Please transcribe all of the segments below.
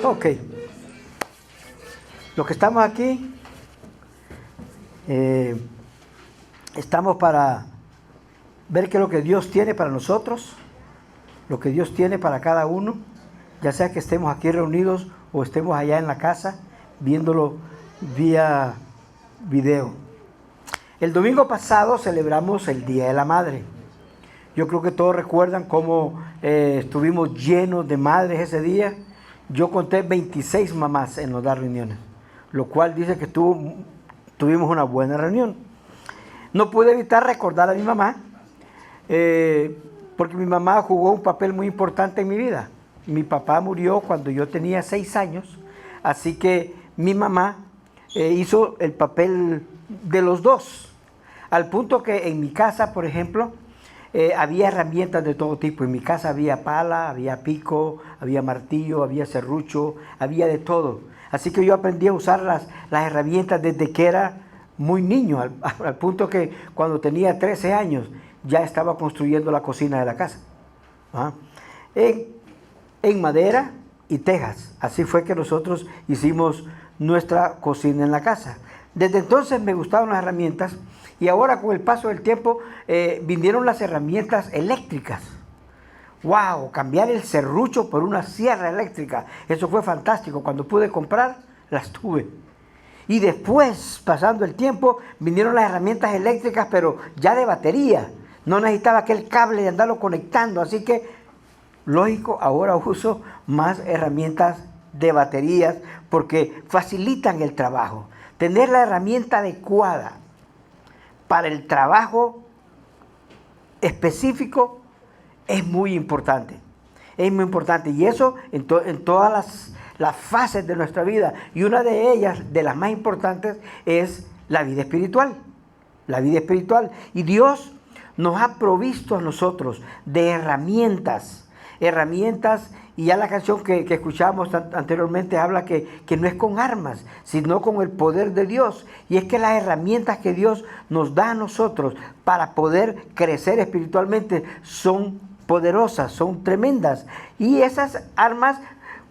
Ok. Los que estamos aquí, estamos para ver qué es lo que Dios tiene para nosotros, lo que Dios tiene para cada uno, ya sea que estemos aquí reunidos o estemos allá en la casa viéndolo vía video. El domingo pasado celebramos el Día de la Madre. Yo creo que todos recuerdan cómo estuvimos llenos de madres ese día. Yo conté 26 mamás en las reuniones, lo cual dice que tuvimos una buena reunión. No pude evitar recordar a mi mamá, porque mi mamá jugó un papel muy importante en mi vida. Mi papá murió cuando yo tenía 6 años, así que mi mamá hizo el papel de los dos, al punto que en mi casa, por ejemplo, había herramientas de todo tipo. En mi casa había pala, había pico, había martillo, había serrucho, había de todo. Así que yo aprendí a usar las herramientas desde que era muy niño, al punto que cuando tenía 13 años ya estaba construyendo la cocina de la casa. ¿Ah? En madera y tejas. Así fue que nosotros hicimos nuestra cocina en la casa. Desde entonces me gustaban las herramientas. Y ahora con el paso del tiempo vinieron las herramientas eléctricas. ¡Wow! Cambiar el serrucho por una sierra eléctrica. Eso fue fantástico. Cuando pude comprar, las tuve. Y después, pasando el tiempo, vinieron las herramientas eléctricas, pero ya de batería. No necesitaba aquel cable de andarlo conectando. Así que, lógico, ahora uso más herramientas de baterías porque facilitan el trabajo. Tener la herramienta adecuada para el trabajo específico es muy importante. Es muy importante. Y eso en todas las fases de nuestra vida. Y una de ellas, de las más importantes, es la vida espiritual. La vida espiritual. Y Dios nos ha provisto a nosotros de herramientas. Y ya la canción que escuchábamos anteriormente habla que no es con armas, sino con el poder de Dios. Y es que las herramientas que Dios nos da a nosotros para poder crecer espiritualmente son poderosas, son tremendas. Y esas armas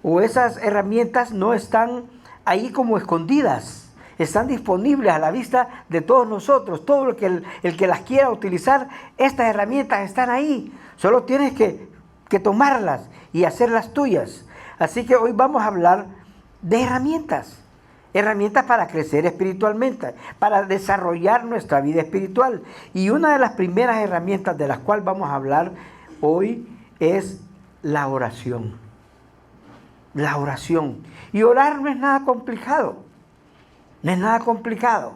o esas herramientas no están ahí como escondidas. Están disponibles a la vista de todos nosotros. Todo el que las quiera utilizar, estas herramientas están ahí. Solo tienes que tomarlas y hacerlas tuyas. Así que hoy vamos a hablar de herramientas para crecer espiritualmente, para desarrollar nuestra vida espiritual. Y una de las primeras herramientas de las cuales vamos a hablar hoy es la oración. La oración. Y orar no es nada complicado. No es nada complicado.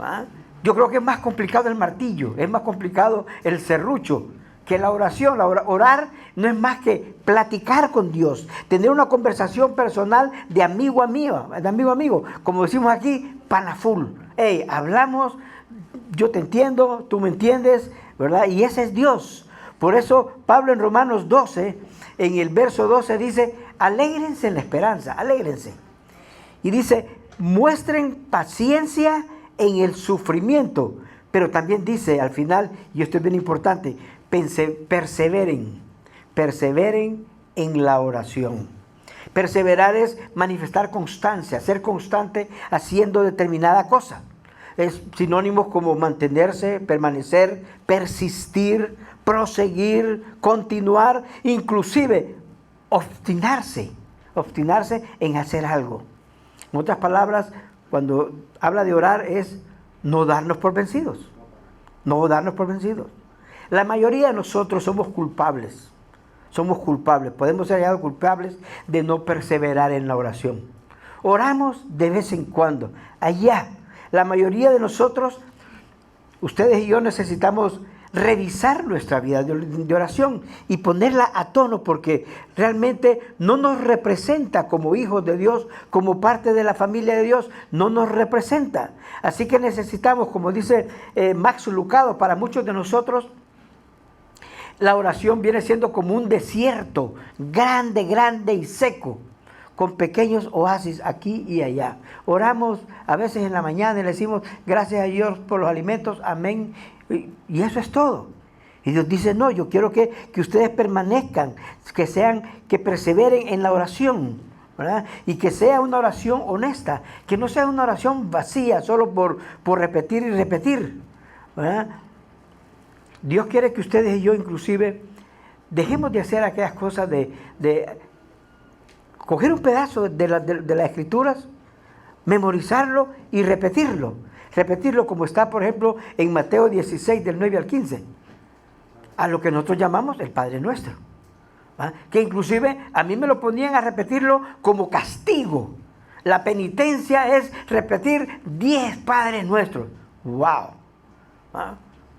¿Va? Yo creo que es más complicado el martillo, es más complicado el serrucho que la oración. Orar no es más que platicar con Dios, tener una conversación personal de amigo a amigo, como decimos aquí, pana full. Hey, hablamos, yo te entiendo, tú me entiendes, ¿verdad? Y ese es Dios. Por eso Pablo en Romanos 12, en el verso 12 dice, alégrense en la esperanza, alégrense. Y dice, muestren paciencia en el sufrimiento. Pero también dice al final, y esto es bien importante, perseveren en la oración. Perseverar es manifestar constancia, ser constante haciendo determinada cosa. Es sinónimos como mantenerse, permanecer, persistir, proseguir, continuar, inclusive obstinarse en hacer algo. En otras palabras, cuando habla de orar es no darnos por vencidos. No darnos por vencidos. La mayoría de nosotros somos culpables. Podemos ser hallados culpables de no perseverar en la oración. Oramos de vez en cuando. Allá, la mayoría de nosotros, ustedes y yo necesitamos revisar nuestra vida de oración y ponerla a tono, porque realmente no nos representa como hijos de Dios, como parte de la familia de Dios, no nos representa. Así que necesitamos, como dice Max Lucado, para muchos de nosotros, la oración viene siendo como un desierto, grande y seco, con pequeños oasis aquí y allá. Oramos a veces en la mañana y le decimos gracias a Dios por los alimentos, amén, y eso es todo. Y Dios dice, no, yo quiero que ustedes permanezcan, que perseveren en la oración, ¿verdad? Y que sea una oración honesta, que no sea una oración vacía, solo por repetir y repetir, ¿verdad? Dios quiere que ustedes y yo inclusive dejemos de hacer aquellas cosas de coger un pedazo de las Escrituras, memorizarlo y repetirlo. Repetirlo como está, por ejemplo, en Mateo 16, del 9 al 15. A lo que nosotros llamamos el Padre Nuestro. ¿Ah? Que inclusive a mí me lo ponían a repetirlo como castigo. La penitencia es repetir 10 Padres Nuestros. ¡Wow! ¿Ah?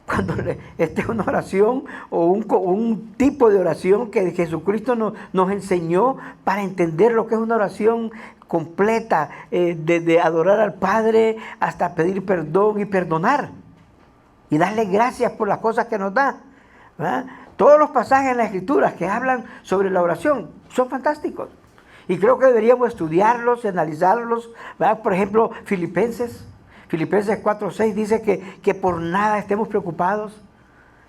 Cuando esta es una oración o un tipo de oración que Jesucristo nos enseñó para entender lo que es una oración completa, de adorar al Padre hasta pedir perdón y perdonar y darle gracias por las cosas que nos da, ¿verdad? Todos los pasajes en las Escrituras que hablan sobre la oración son fantásticos y creo que deberíamos estudiarlos, analizarlos, ¿verdad? Por ejemplo, Filipenses 4:6 dice que por nada estemos preocupados,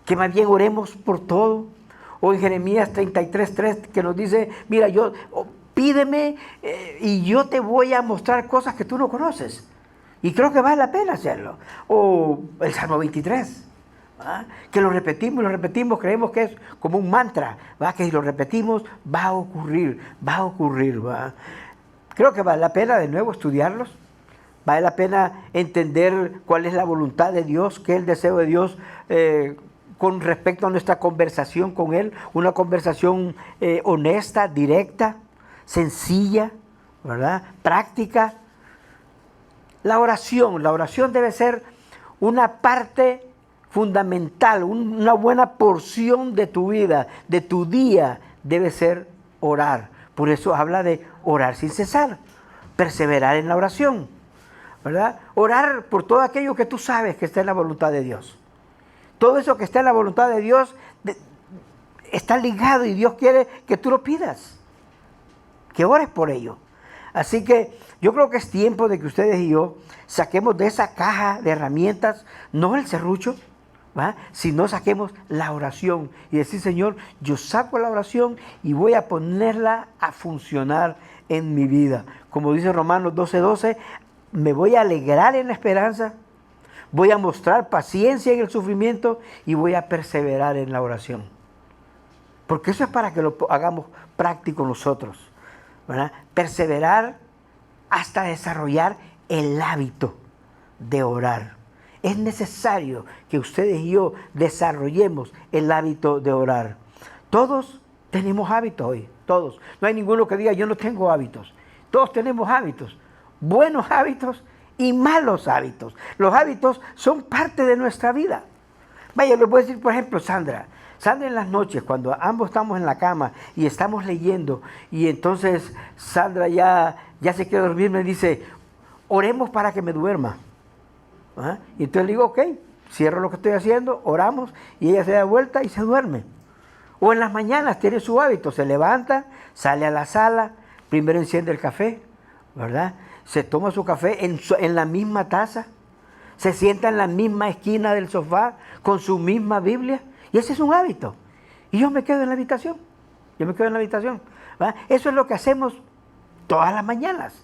que más bien oremos por todo. O en Jeremías 33:3 que nos dice, mira, pídeme y yo te voy a mostrar cosas que tú no conoces. Y creo que vale la pena hacerlo. O el Salmo 23, ¿verdad? Que lo repetimos, creemos que es como un mantra, ¿verdad? Que si lo repetimos va a ocurrir, ¿verdad? Creo que vale la pena de nuevo estudiarlos. Vale la pena entender cuál es la voluntad de Dios, qué es el deseo de Dios con respecto a nuestra conversación con Él. Una conversación honesta, directa, sencilla, ¿verdad? Práctica. La oración debe ser una parte fundamental, una buena porción de tu vida, de tu día, debe ser orar. Por eso habla de orar sin cesar, perseverar en la oración, ¿verdad? Orar por todo aquello que tú sabes que está en la voluntad de Dios. Todo eso que está en la voluntad de Dios está ligado y Dios quiere que tú lo pidas, que ores por ello. Así que yo creo que es tiempo de que ustedes y yo saquemos de esa caja de herramientas, no el serrucho, ¿va? Sino saquemos la oración y decir, Señor, yo saco la oración y voy a ponerla a funcionar en mi vida. Como dice Romanos 12:12, me voy a alegrar en la esperanza, voy a mostrar paciencia en el sufrimiento y voy a perseverar en la oración. Porque eso es para que lo hagamos práctico nosotros, ¿verdad? Perseverar hasta desarrollar el hábito de orar. Es necesario que ustedes y yo desarrollemos el hábito de orar. Todos tenemos hábitos hoy, todos. No hay ninguno que diga yo no tengo hábitos. Todos tenemos hábitos, buenos hábitos y malos hábitos. Los hábitos son parte de nuestra vida. Vaya, les voy a decir, por ejemplo, Sandra en las noches, cuando ambos estamos en la cama y estamos leyendo, y entonces Sandra ya se quiere dormir, me dice, oremos para que me duerma. ¿Ah? Y entonces le digo, ok, cierro lo que estoy haciendo, oramos, y ella se da vuelta y se duerme. O en las mañanas tiene su hábito, se levanta, sale a la sala, primero enciende el café, ¿verdad? Se toma su café en la misma taza, se sienta en la misma esquina del sofá con su misma Biblia, y ese es un hábito. Y yo me quedo en la habitación, ¿verdad? Eso es lo que hacemos todas las mañanas,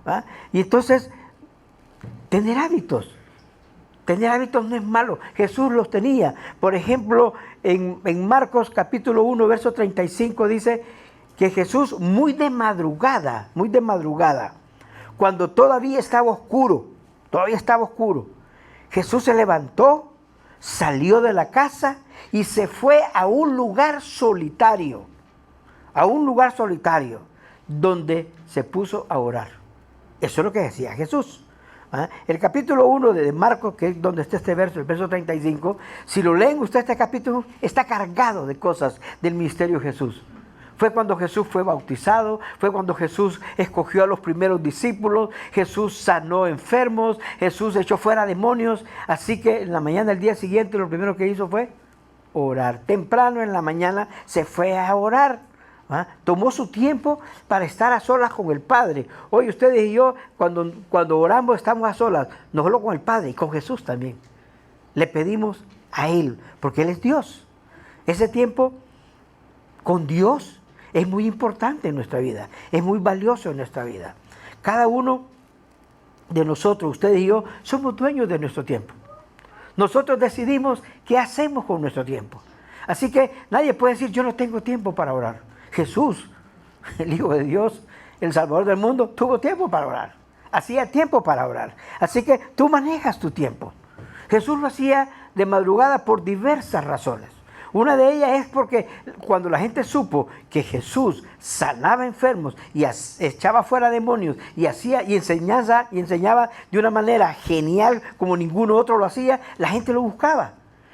¿verdad? Y entonces, tener hábitos no es malo. Jesús los tenía. Por ejemplo, en Marcos capítulo 1, verso 35 dice que Jesús muy de madrugada, cuando todavía estaba oscuro, Jesús se levantó, salió de la casa y se fue a un lugar solitario, donde se puso a orar. Eso es lo que decía Jesús. ¿Ah? El capítulo 1 de Marcos, que es donde está este verso, el verso 35, si lo leen ustedes, este capítulo está cargado de cosas del ministerio de Jesús. Fue cuando Jesús fue bautizado, fue cuando Jesús escogió a los primeros discípulos, Jesús sanó enfermos, Jesús echó fuera demonios. Así que en la mañana del día siguiente lo primero que hizo fue orar. Temprano en la mañana se fue a orar. ¿Ah? Tomó su tiempo para estar a solas con el Padre. Hoy ustedes y yo, cuando oramos, estamos a solas, no solo con el Padre, y con Jesús también. Le pedimos a Él, porque Él es Dios. Ese tiempo con Dios es muy importante en nuestra vida, es muy valioso en nuestra vida. Cada uno de nosotros, ustedes y yo, somos dueños de nuestro tiempo. Nosotros decidimos qué hacemos con nuestro tiempo. Así que nadie puede decir, yo no tengo tiempo para orar. Jesús, el Hijo de Dios, el Salvador del mundo, tuvo tiempo para orar. Hacía tiempo para orar. Así que tú manejas tu tiempo. Jesús lo hacía de madrugada por diversas razones. Una de ellas es porque cuando la gente supo que Jesús sanaba enfermos y echaba fuera demonios y enseñaba de una manera genial como ninguno otro lo hacía, la gente lo buscaba.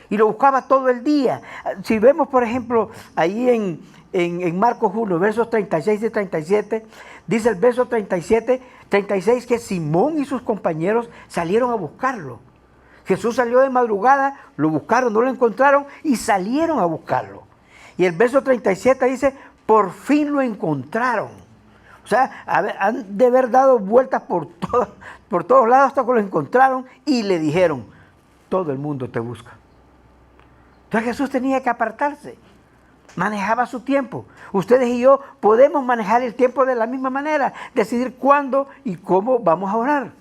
Y lo buscaba todo el día. Si vemos, por ejemplo, ahí en Marcos 1, versos 36 y 37, dice el verso 36 que Simón y sus compañeros salieron a buscarlo. Jesús salió de madrugada, lo buscaron, no lo encontraron y salieron a buscarlo. Y el verso 37 dice, por fin lo encontraron. O sea, han de haber dado vueltas por todos lados hasta que lo encontraron y le dijeron, todo el mundo te busca. Entonces Jesús tenía que apartarse, manejaba su tiempo. Ustedes y yo podemos manejar el tiempo de la misma manera, decidir cuándo y cómo vamos a orar.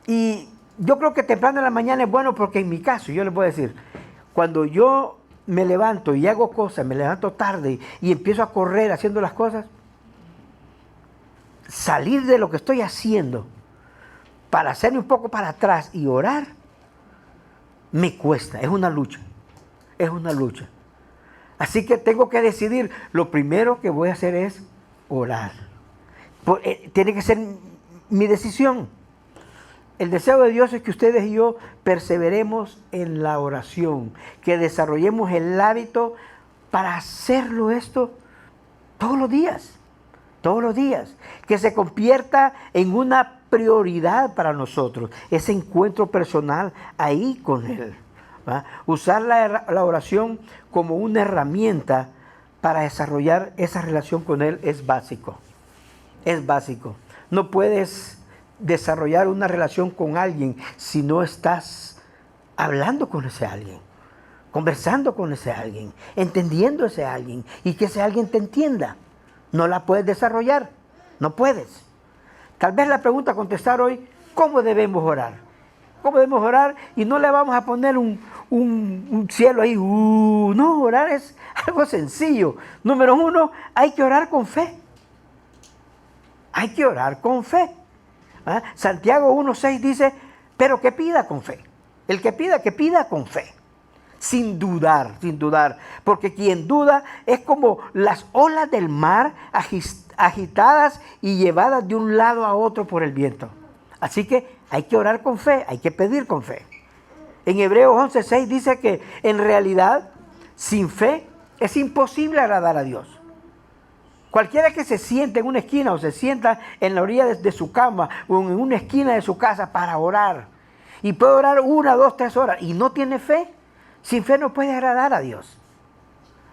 Y yo creo que temprano en la mañana es bueno porque en mi caso, yo les voy a decir, cuando yo me levanto y hago cosas, me levanto tarde y empiezo a correr haciendo las cosas, salir de lo que estoy haciendo para hacerme un poco para atrás y orar, me cuesta, es una lucha. Así que tengo que decidir, lo primero que voy a hacer es orar. Tiene que ser mi decisión. El deseo de Dios es que ustedes y yo perseveremos en la oración, que desarrollemos el hábito para hacerlo esto todos los días, que se convierta en una prioridad para nosotros, ese encuentro personal ahí con Él. ¿Va? Usar la oración como una herramienta para desarrollar esa relación con Él es básico. No puedes desarrollar una relación con alguien si no estás hablando con ese alguien, conversando con ese alguien, entendiendo a ese alguien y que ese alguien te entienda. No la puedes desarrollar, no puedes. Tal vez la pregunta a contestar hoy, ¿cómo debemos orar? ¿Cómo debemos orar? Y no le vamos a poner un cielo ahí. No, orar es algo sencillo. Número 1, hay que orar con fe. Hay que orar con fe. ¿Ah? Santiago 1:6 dice, pero que pida con fe. El que pida con fe. Sin dudar. Porque quien duda es como las olas del mar agitadas y llevadas de un lado a otro por el viento. Así que hay que orar con fe, hay que pedir con fe. En Hebreos 11:6 dice que en realidad, sin fe, es imposible agradar a Dios. Cualquiera que se siente en una esquina o se sienta en la orilla de su cama o en una esquina de su casa para orar y puede orar 1, 2, 3 horas y no tiene fe, sin fe no puede agradar a Dios.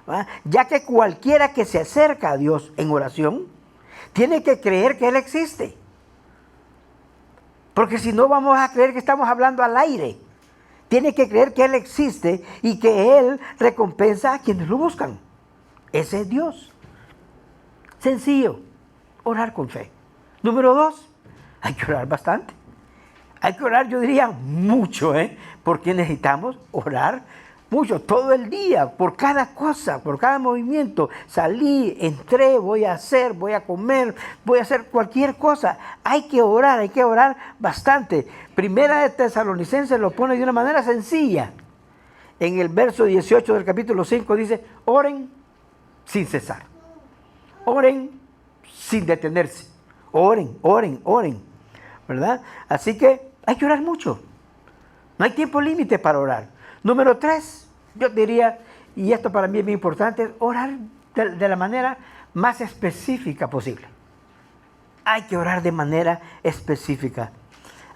¿Va? Ya que cualquiera que se acerca a Dios en oración tiene que creer que Él existe. Porque si no vamos a creer que estamos hablando al aire. Tiene que creer que Él existe y que Él recompensa a quienes lo buscan. Ese es Dios. Sencillo, orar con fe. Número 2, hay que orar bastante. Hay que orar, yo diría, mucho, porque necesitamos orar mucho, todo el día, por cada cosa, por cada movimiento. Salí, entré, voy a comer, voy a hacer cualquier cosa. Hay que orar bastante. Primera de Tesalonicenses lo pone de una manera sencilla. En el verso 18 del capítulo 5 dice, oren sin cesar. Oren sin detenerse. Oren. ¿Verdad? Así que hay que orar mucho. No hay tiempo límite para orar. Número 3, yo diría, y esto para mí es muy importante, orar de la manera más específica posible. Hay que orar de manera específica.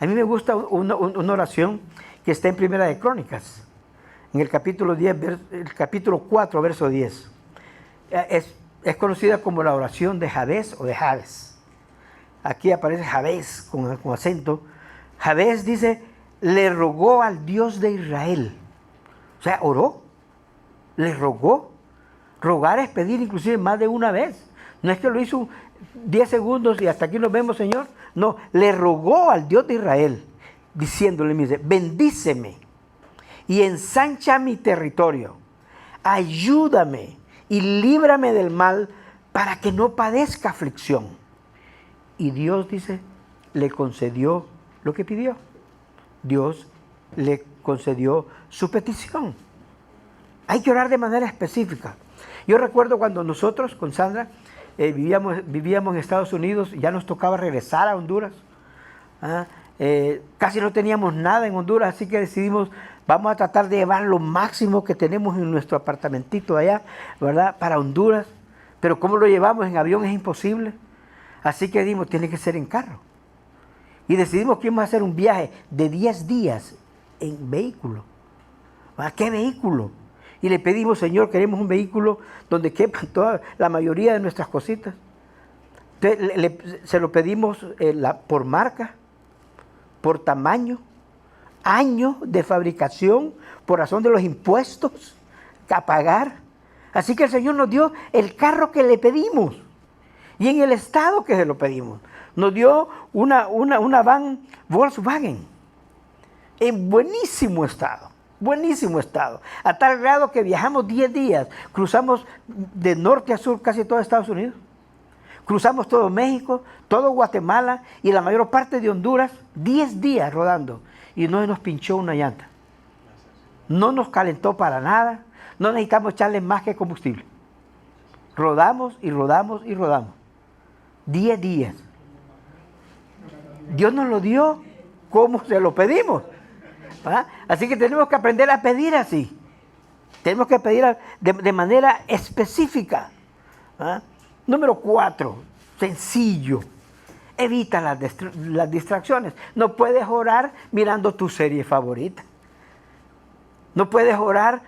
A mí me gusta una oración que está en Primera de Crónicas, en el capítulo 4, verso 10. Es conocida como la oración de Jabez o de Jabes. Aquí aparece Jabez con acento. Jabez dice, le rogó al Dios de Israel. O sea, oró. le rogó. Rogar es pedir inclusive más de una vez. No es que lo hizo 10 segundos y hasta aquí nos vemos, Señor. No, le rogó al Dios de Israel, diciéndole, dice, bendíceme y ensancha mi territorio. Ayúdame y líbrame del mal para que no padezca aflicción. Y Dios, dice, le concedió lo que pidió. Dios le concedió su petición. Hay que orar de manera específica. Yo recuerdo cuando nosotros con Sandra vivíamos en Estados Unidos, ya nos tocaba regresar a Honduras. Casi no teníamos nada en Honduras, así que decidimos, vamos a tratar de llevar lo máximo que tenemos en nuestro apartamentito allá, ¿verdad? Para Honduras. Pero ¿cómo lo llevamos? En avión es imposible. Así que dijimos, tiene que ser en carro. Y decidimos que íbamos a hacer un viaje de 10 días en vehículo. ¿A qué vehículo? Y le pedimos, Señor, queremos un vehículo donde quepan la mayoría de nuestras cositas. Entonces, se lo pedimos por marca, por tamaño, año de fabricación, por razón de los impuestos a pagar. Así que el Señor nos dio el carro que le pedimos y en el estado que se lo pedimos. Nos dio una van Volkswagen en buenísimo estado. Buenísimo estado, a tal grado que viajamos 10 días, cruzamos de norte a sur casi todo Estados Unidos, cruzamos todo México, todo Guatemala y la mayor parte de Honduras, 10 días rodando, y no nos pinchó una llanta, no nos calentó para nada, no necesitamos echarle más que combustible, rodamos y rodamos y rodamos, 10 días. Dios nos lo dio como se lo pedimos. Así que tenemos que aprender a pedir así. Tenemos que pedir de manera específica. Número 4, sencillo. Evita las distracciones. No puedes orar mirando tu serie favorita. No puedes orar.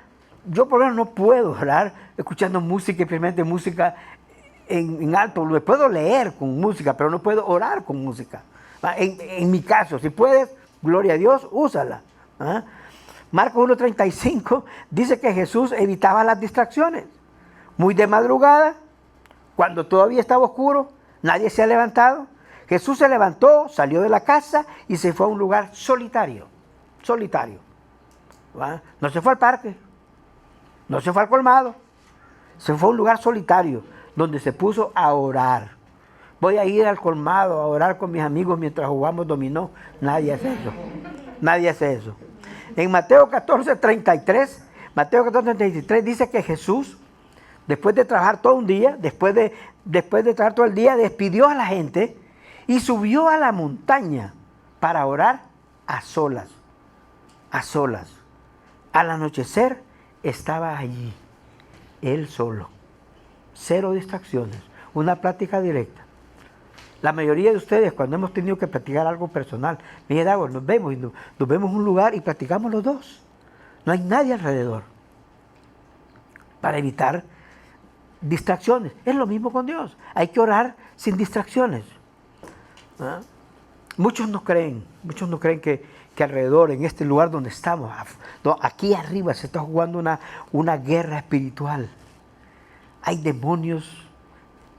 Yo por lo menos no puedo orar escuchando música, simplemente música en alto. Lo puedo leer con música, pero no puedo orar con música. En mi caso, si puedes, gloria a Dios, úsala. Marcos 1:35 dice que Jesús evitaba las distracciones. Muy de madrugada, cuando todavía estaba oscuro, nadie se ha levantado. Jesús se levantó, salió de la casa y se fue a un lugar solitario. Solitario. No se fue al parque, no se fue al colmado, se fue a un lugar solitario donde se puso a orar. Voy a ir al colmado a orar con mis amigos mientras jugamos dominó. Nadie hace eso. Nadie hace eso. En Mateo 14:33 dice que Jesús, después de trabajar todo un día, después de trabajar todo el día, despidió a la gente y subió a la montaña para orar a solas. A solas. Al anochecer estaba allí, él solo. 0 distracciones. Una plática directa. La mayoría de ustedes, cuando hemos tenido que platicar algo personal, me dice, Dago, nos vemos en un lugar y platicamos los dos. No hay nadie alrededor. Para evitar distracciones. Es lo mismo con Dios. Hay que orar sin distracciones. Muchos no creen que alrededor, en este lugar donde estamos, aquí arriba se está jugando una guerra espiritual. Hay demonios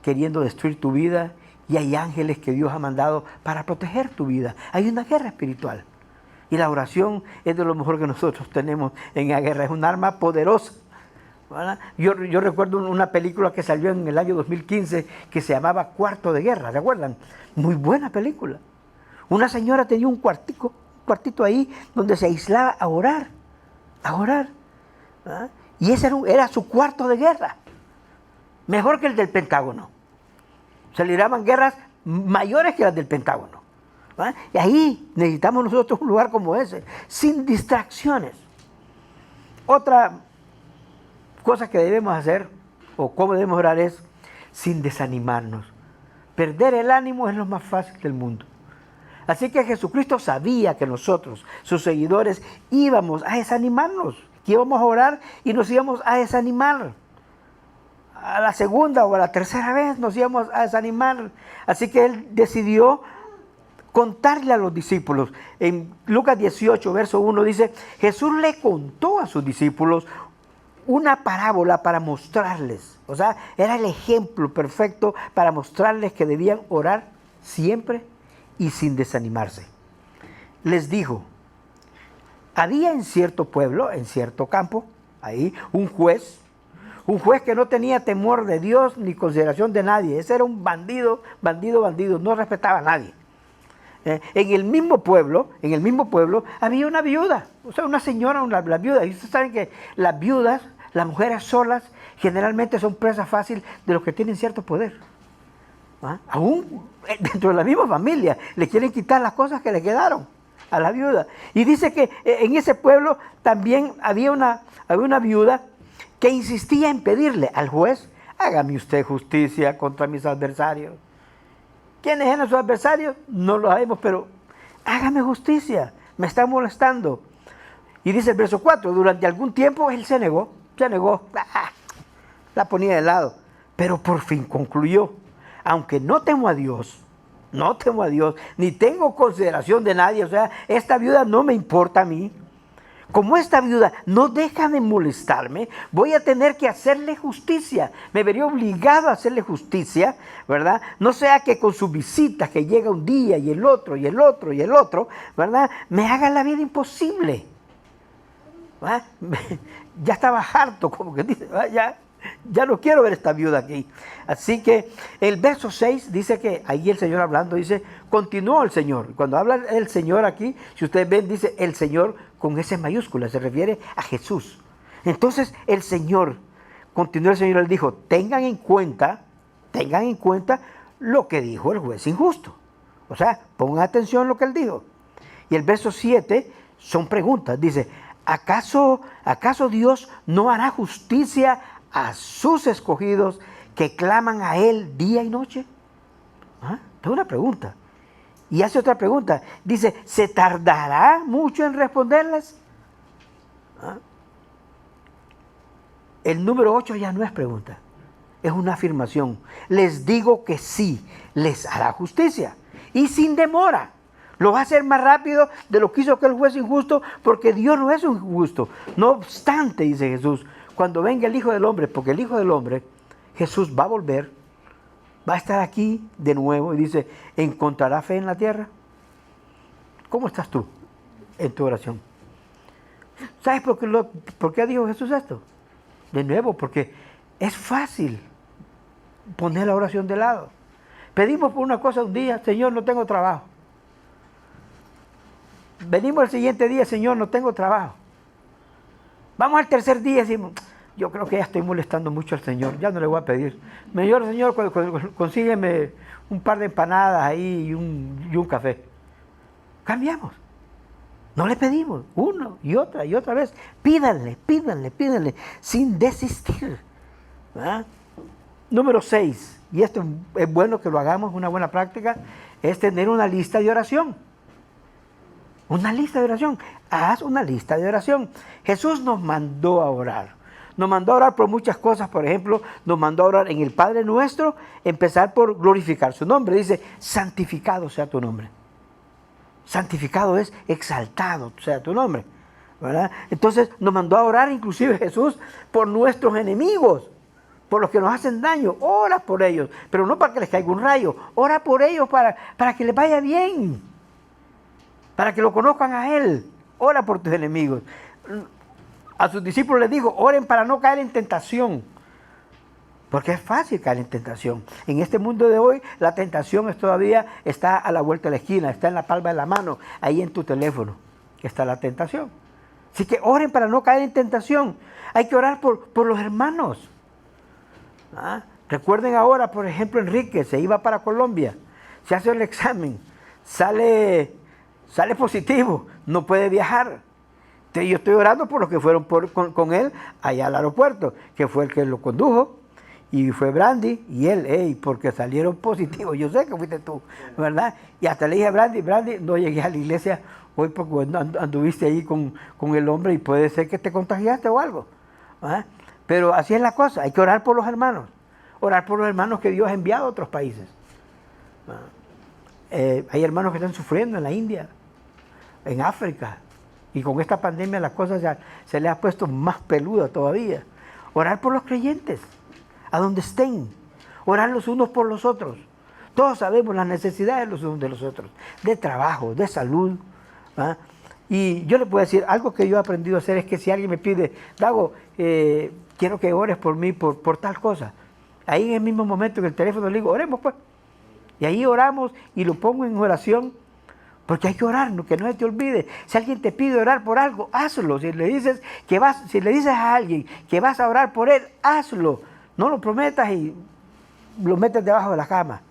queriendo destruir tu vida. Y hay ángeles que Dios ha mandado para proteger tu vida. Hay una guerra espiritual. Y la oración es de lo mejor que nosotros tenemos en la guerra. Es un arma poderosa. Yo recuerdo una película que salió en el año 2015 que se llamaba Cuarto de Guerra. ¿Se acuerdan? Muy buena película. Una señora tenía un cuartito ahí donde se aislaba a orar. A orar. Y ese era su cuarto de guerra. Mejor que el del Pentágono. Se libraban guerras mayores que las del Pentágono. Y ahí necesitamos nosotros un lugar como ese, sin distracciones. Otra cosa que debemos hacer, o cómo debemos orar, es sin desanimarnos. Perder el ánimo es lo más fácil del mundo. Así que Jesucristo sabía que nosotros, sus seguidores, íbamos a desanimarnos, que íbamos a orar y nos íbamos a desanimar. A la segunda o a la tercera vez nos íbamos a desanimar. Así que él decidió contarle a los discípulos. En Lucas 18, verso 1 dice, Jesús le contó a sus discípulos una parábola para mostrarles. O sea, era el ejemplo perfecto para mostrarles que debían orar siempre y sin desanimarse. Les dijo, había en cierto pueblo, en cierto campo, ahí, un juez que no tenía temor de Dios ni consideración de nadie. Ese era un bandido, no respetaba a nadie. En el mismo pueblo había una viuda, o sea, una señora, la viuda. Y ustedes saben que las viudas, las mujeres solas, generalmente son presa fácil de los que tienen cierto poder. Aún dentro de la misma familia le quieren quitar las cosas que le quedaron a la viuda. Y dice que en ese pueblo también había una viuda que insistía en pedirle al juez, hágame usted justicia contra mis adversarios. ¿Quiénes eran sus adversarios? No lo sabemos, pero hágame justicia, me están molestando. Y dice el verso 4, durante algún tiempo él se negó, la ponía de lado, pero por fin concluyó, aunque no temo a Dios, ni tengo consideración de nadie, o sea, esta viuda no me importa a mí. Como esta viuda no deja de molestarme, voy a tener que hacerle justicia. Me vería obligado a hacerle justicia, ¿verdad? No sea que con sus visitas, que llega un día y el otro, ¿verdad? Me haga la vida imposible. ¿Verdad? Ya estaba harto, como que dice, ya no quiero ver esta viuda aquí. Así que el verso 6 dice que ahí el Señor hablando dice, continuó el Señor. Cuando habla el Señor aquí, si ustedes ven, dice el Señor con S mayúscula, se refiere a Jesús. Entonces el Señor, continuó el Señor, él dijo, tengan en cuenta lo que dijo el juez injusto. O sea, pongan atención a lo que él dijo. Y el verso 7 son preguntas, dice, ¿acaso Dios no hará justicia a sus escogidos que claman a Él día y noche? Es una pregunta. Y hace otra pregunta. Dice, ¿se tardará mucho en responderles? El número 8 ya no es pregunta, es una afirmación. Les digo que sí, les hará justicia. Y sin demora. Lo va a hacer más rápido de lo que hizo aquel juez injusto, porque Dios no es un injusto. No obstante, dice Jesús, cuando venga el Hijo del Hombre, porque el Hijo del Hombre, Jesús va a volver, va a estar aquí de nuevo y dice, ¿encontrará fe en la tierra? ¿Cómo estás tú en tu oración? ¿Sabes por qué dijo Jesús esto? De nuevo, porque es fácil poner la oración de lado. Pedimos por una cosa un día, Señor, no tengo trabajo. Venimos el siguiente día, Señor, no tengo trabajo. Vamos al tercer día y decimos, yo creo que ya estoy molestando mucho al Señor, ya no le voy a pedir. Señor, consígueme un par de empanadas ahí y un café. Cambiamos. No le pedimos uno y otra vez. Pídanle, sin desistir. ¿Verdad? Número 6, y esto es bueno que lo hagamos, una buena práctica, es tener una lista de oración. Una lista de oración. Haz una lista de oración. Jesús nos mandó a orar. Nos mandó a orar por muchas cosas. Por ejemplo, nos mandó a orar en el Padre Nuestro, empezar por glorificar su nombre. Dice, santificado sea tu nombre. Santificado es exaltado sea tu nombre, ¿verdad? Entonces nos mandó a orar inclusive Jesús por nuestros enemigos, por los que nos hacen daño. Ora por ellos, pero no para que les caiga un rayo. Ora por ellos para que les vaya bien, para que lo conozcan a Él. Ora por tus enemigos. A sus discípulos les dijo, oren para no caer en tentación. Porque es fácil caer en tentación. En este mundo de hoy, la tentación todavía está a la vuelta de la esquina, está en la palma de la mano, ahí en tu teléfono, que está la tentación. Así que oren para no caer en tentación. Hay que orar por los hermanos. Recuerden ahora, por ejemplo, Enrique se iba para Colombia, se hace el examen, sale positivo, no puede viajar. Entonces, yo estoy orando por los que fueron con él allá al aeropuerto, que fue el que lo condujo. Y fue Brandy y él, porque salieron positivos. Yo sé que fuiste tú, ¿verdad? Y hasta le dije a Brandy, no llegué a la iglesia hoy porque anduviste ahí con el hombre y puede ser que te contagiaste o algo. ¿Verdad? Pero así es la cosa, hay que orar por los hermanos. Orar por los hermanos que Dios ha enviado a otros países. Hay hermanos que están sufriendo en la India, en África. Y con esta pandemia las cosas se les ha puesto más peluda todavía. Orar por los creyentes, a donde estén. Orar los unos por los otros. Todos sabemos las necesidades los unos de los otros, de trabajo, de salud. ¿Ah? Y yo le puedo decir, algo que yo he aprendido a hacer es que si alguien me pide, Dago, quiero que ores por mí, por tal cosa. Ahí en el mismo momento en el teléfono le digo, oremos pues. Y ahí oramos y lo pongo en oración, porque hay que orar, que no se te olvide. Si alguien te pide orar por algo, hazlo. Si le dices a alguien que vas a orar por él, hazlo. No lo prometas y lo metes debajo de la cama.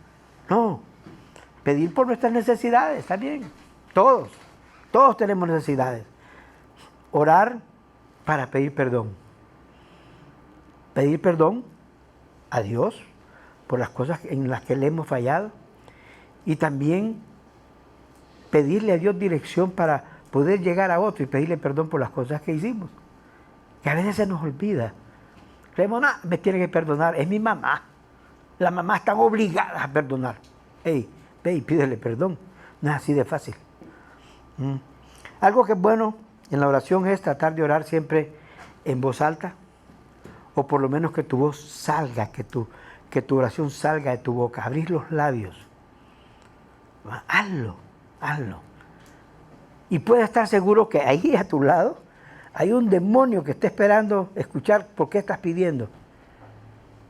No. Pedir por nuestras necesidades, también. Todos tenemos necesidades. Orar para pedir perdón. Pedir perdón a Dios por las cosas en las que le hemos fallado. Y también pedirle a Dios dirección para poder llegar a otro y pedirle perdón por las cosas que hicimos. Que a veces se nos olvida. Creemos, no, me tiene que perdonar, es mi mamá. Las mamás están obligadas a perdonar. Ve y pídele perdón. No es así de fácil. Algo que es bueno en la oración es tratar de orar siempre en voz alta, o por lo menos que tu voz salga, que tu oración salga de tu boca, abrir los labios. Hazlo. Y puedes estar seguro que ahí a tu lado hay un demonio que está esperando escuchar por qué estás pidiendo.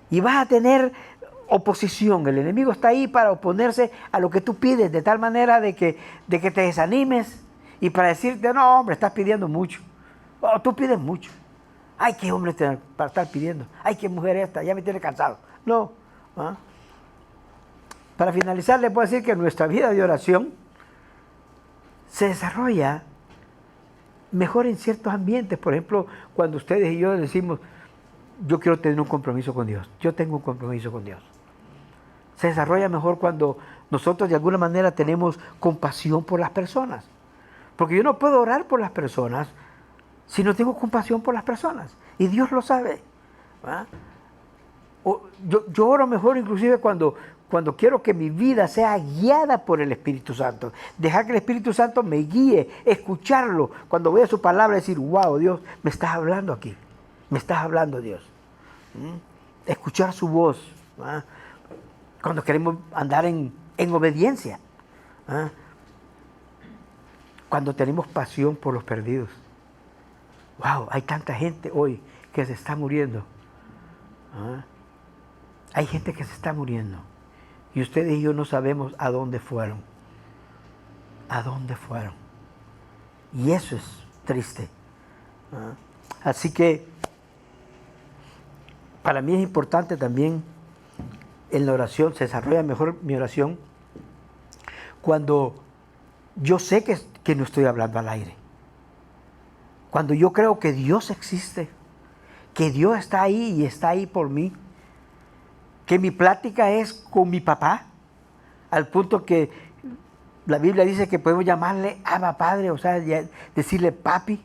Y vas a tener oposición. El enemigo está ahí para oponerse a lo que tú pides, de tal manera de que te desanimes y para decirte, no, hombre, estás pidiendo mucho. Oh, tú pides mucho. Ay, qué hombre para estar pidiendo. Ay, qué mujer esta, ya me tiene cansado. No. ¿Ah? Para finalizar, les puedo decir que nuestra vida de oración se desarrolla mejor en ciertos ambientes. Por ejemplo, cuando ustedes y yo decimos, yo quiero tener un compromiso con Dios. Yo tengo un compromiso con Dios. Se desarrolla mejor cuando nosotros de alguna manera tenemos compasión por las personas. Porque yo no puedo orar por las personas si no tengo compasión por las personas. Y Dios lo sabe. ¿Ah? Yo oro mejor inclusive cuando quiero que mi vida sea guiada por el Espíritu Santo. Dejar que el Espíritu Santo me guíe, escucharlo. Cuando voy a su palabra, decir, wow, Dios, me estás hablando aquí. Me estás hablando, Dios. Escuchar su voz. ¿Ah? Cuando queremos andar en obediencia. ¿Ah? Cuando tenemos pasión por los perdidos. Wow, hay tanta gente hoy que se está muriendo. ¿Ah? Hay gente que se está muriendo. Y ustedes y yo no sabemos a dónde fueron. ¿A dónde fueron? Y eso es triste. ¿Ah? Así que para mí es importante también en la oración, se desarrolla mejor mi oración cuando yo sé que no estoy hablando al aire. Cuando yo creo que Dios existe, que Dios está ahí y está ahí por mí, que mi plática es con mi papá, al punto que la Biblia dice que podemos llamarle Abba Padre, o sea, decirle papi.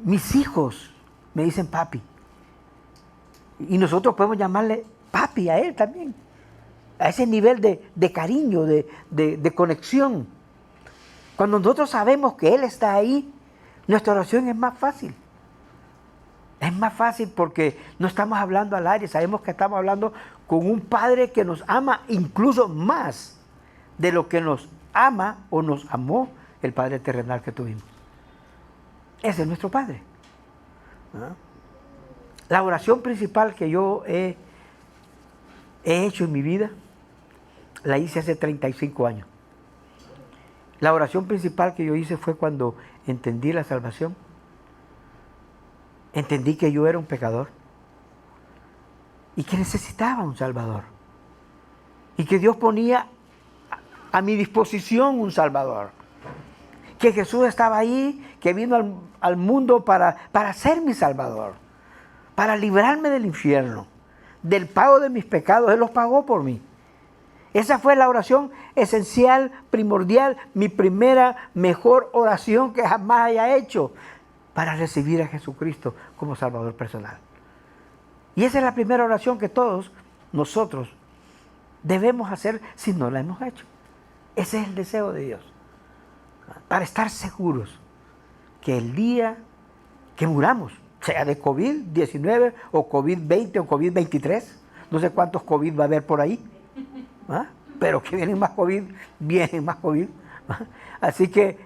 Mis hijos me dicen papi. Y nosotros podemos llamarle papi a él también. A ese nivel de cariño, de conexión. Cuando nosotros sabemos que Él está ahí, nuestra oración es más fácil. Es más fácil porque no estamos hablando al aire, sabemos que estamos hablando con un Padre que nos ama incluso más de lo que nos ama o nos amó el Padre terrenal que tuvimos. Ese es nuestro Padre. ¿Ah? La oración principal que yo he hecho en mi vida, la hice hace 35 años. La oración principal que yo hice fue cuando entendí la salvación. Entendí que yo era un pecador y que necesitaba un Salvador. Y que Dios ponía a mi disposición un Salvador. Que Jesús estaba ahí, que vino al mundo para ser mi Salvador. Para librarme del infierno, del pago de mis pecados. Él los pagó por mí. Esa fue la oración esencial, primordial, mi primera, mejor oración que jamás haya hecho para recibir a Jesucristo como Salvador personal. Y esa es la primera oración que todos nosotros debemos hacer si no la hemos hecho. Ese es el deseo de Dios. Para estar seguros que el día que muramos, sea de COVID-19 o COVID-20 o COVID-23. No sé cuántos COVID va a haber por ahí. ¿Ah? Pero que vienen más COVID, vienen más COVID. ¿Ah? Así que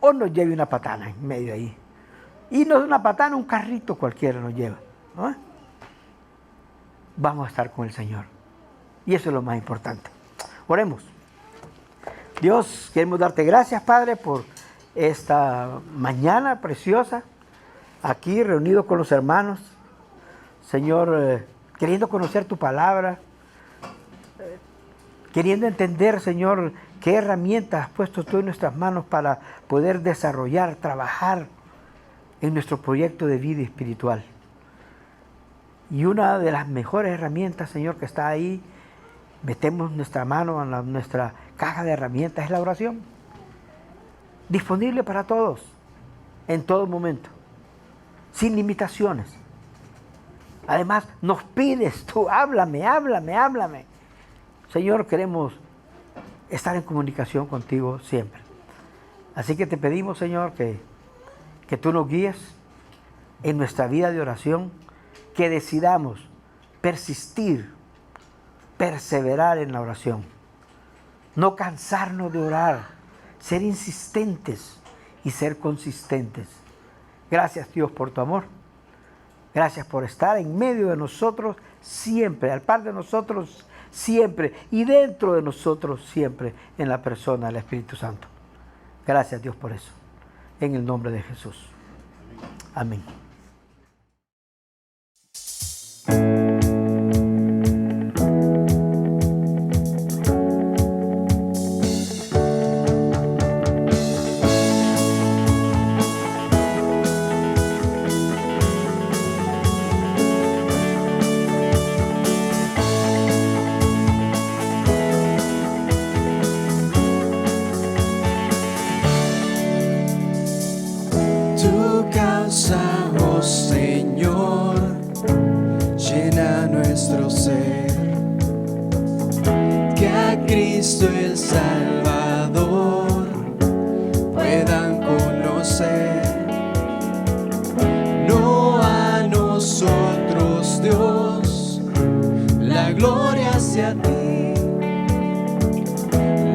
o nos lleve una patana en medio ahí. Y no es una patana, un carrito cualquiera nos lleva. ¿Ah? Vamos a estar con el Señor. Y eso es lo más importante. Oremos. Dios, queremos darte gracias, Padre, por esta mañana preciosa, aquí reunidos con los hermanos. Señor, queriendo conocer tu palabra, queriendo entender, Señor, qué herramientas has puesto tú en nuestras manos para poder desarrollar, trabajar en nuestro proyecto de vida espiritual. Y una de las mejores herramientas, Señor, que está ahí, metemos nuestra mano en nuestra caja de herramientas, es la oración. Disponible para todos, en todo momento, sin limitaciones. Además, nos pides tú, háblame. Señor, queremos estar en comunicación contigo siempre. Así que te pedimos, Señor, que tú nos guíes en nuestra vida de oración, que decidamos persistir, perseverar en la oración, no cansarnos de orar, ser insistentes y ser consistentes. Gracias, Dios, por tu amor. Gracias por estar en medio de nosotros siempre, al par de nosotros siempre y dentro de nosotros siempre en la persona del Espíritu Santo. Gracias, Dios, por eso. En el nombre de Jesús. Amén. Oh Señor, llena nuestro ser, que a Cristo el Salvador puedan conocer, no a nosotros, Dios, la gloria hacia ti,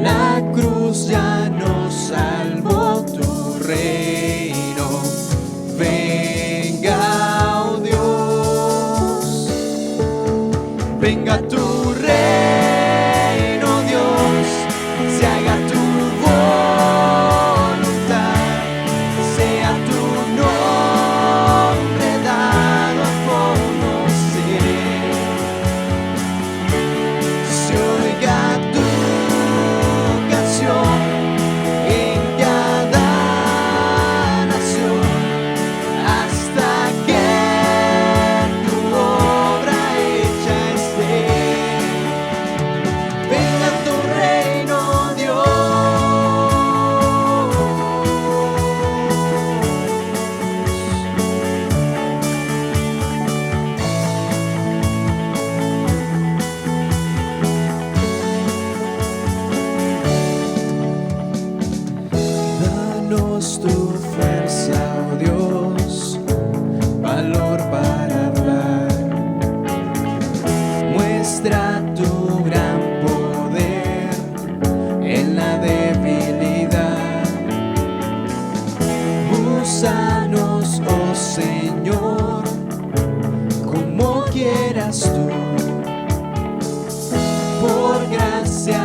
la cruz ya nos salvó, tu reino. Venga, oh Dios, venga tu reino, Dios, se haga tu voluntad, sea tu nombre dado a conocer, se oiga tu canción en cada nación. Danos tu fuerza, oh Dios, valor para hablar. Muestra tu gran poder en la debilidad. Úsanos, oh Señor, como quieras tú, por gracia